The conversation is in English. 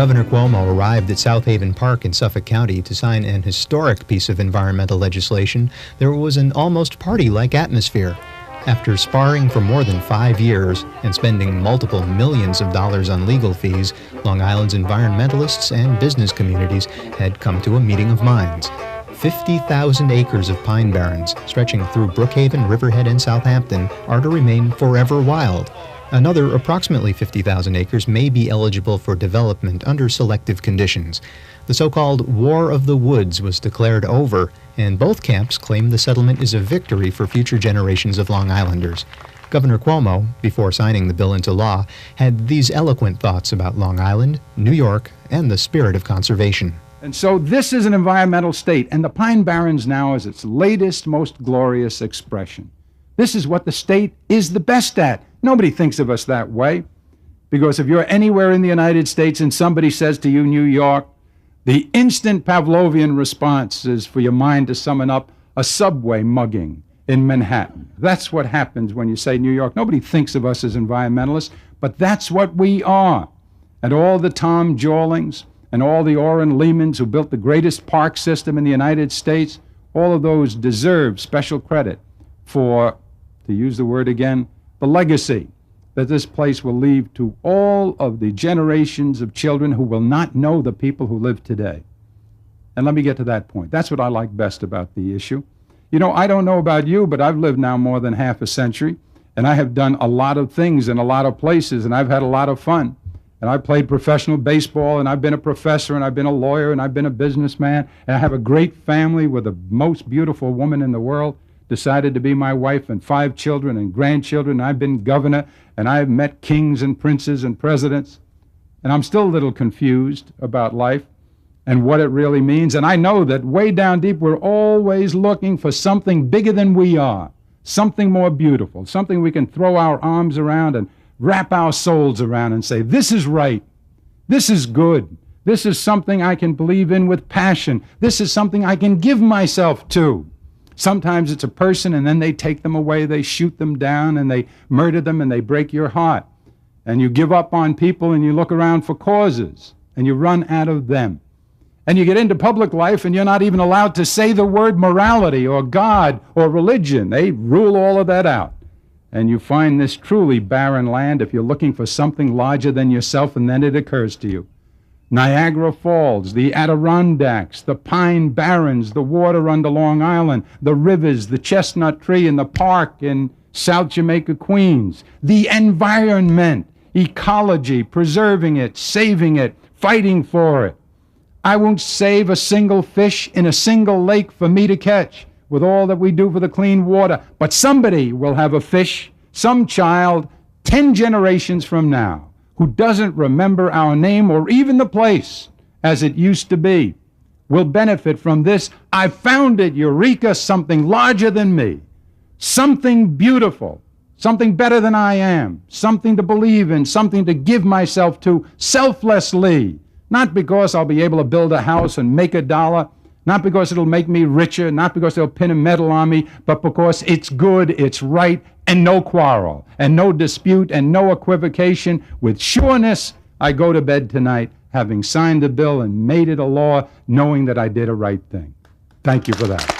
Governor Cuomo arrived at South Haven Park in Suffolk County to sign an historic piece of environmental legislation. There was an almost party-like atmosphere. After sparring for more than 5 years and spending multiple millions of dollars on legal fees, Long Island's environmentalists and business communities had come to a meeting of minds. 50,000 acres of pine barrens, stretching through Brookhaven, Riverhead, and Southampton, are to remain forever wild. Another approximately 50,000 acres may be eligible for development under selective conditions. The so-called War of the Woods was declared over, and both camps claim the settlement is a victory for future generations of Long Islanders. Governor Cuomo, before signing the bill into law, had these eloquent thoughts about Long Island, New York, and the spirit of conservation. And so this is an environmental state, and the Pine Barrens now is its latest, most glorious expression. This is what the state is the best at. Nobody thinks of us that way, because if you're anywhere in the United States and somebody says to you, New York, the instant Pavlovian response is for your mind to summon up a subway mugging in Manhattan. That's what happens when you say New York. Nobody thinks of us as environmentalists, but that's what we are. And all the Tom Jawlings and all the Orrin Lehmans who built the greatest park system in the United States, all of those deserve special credit for, to use the word again, the legacy that this place will leave to all of the generations of children who will not know the people who live today. And let me get to that point. That's what I like best about the issue. You know, I don't know about you, but I've lived now more than half a century, and I have done a lot of things in a lot of places, and I've had a lot of fun. And I played professional baseball, and I've been a professor, and I've been a lawyer, and I've been a businessman, and I have a great family with the most beautiful woman in the world, decided to be my wife, and 5 children and grandchildren. I've been governor, and I've met kings and princes and presidents. And I'm still a little confused about life and what it really means. And I know that way down deep, we're always looking for something bigger than we are, something more beautiful, something we can throw our arms around and wrap our souls around and say, this is right, this is good, this is something I can believe in with passion, this is something I can give myself to. Sometimes it's a person, and then they take them away, they shoot them down, and they murder them, and they break your heart. And you give up on people, and you look around for causes, and you run out of them. And you get into public life, and you're not even allowed to say the word morality or God or religion. They rule all of that out. And you find this truly barren land if you're looking for something larger than yourself, and then it occurs to you. Niagara Falls, the Adirondacks, the Pine Barrens, the water under Long Island, the rivers, the chestnut tree, and the park in South Jamaica, Queens. The environment, ecology, preserving it, saving it, fighting for it. I won't save a single fish in a single lake for me to catch with all that we do for the clean water, but somebody will have a fish, some child, 10 generations from now, who doesn't remember our name or even the place as it used to be, will benefit from this. I found it, Eureka, something larger than me, something beautiful, something better than I am, something to believe in, something to give myself to selflessly, not because I'll be able to build a house and make $1, not because it'll make me richer, not because they'll pin a medal on me, but because it's good, it's right, and no quarrel, and no dispute, and no equivocation. With sureness, I go to bed tonight, having signed the bill and made it a law, knowing that I did a right thing. Thank you for that.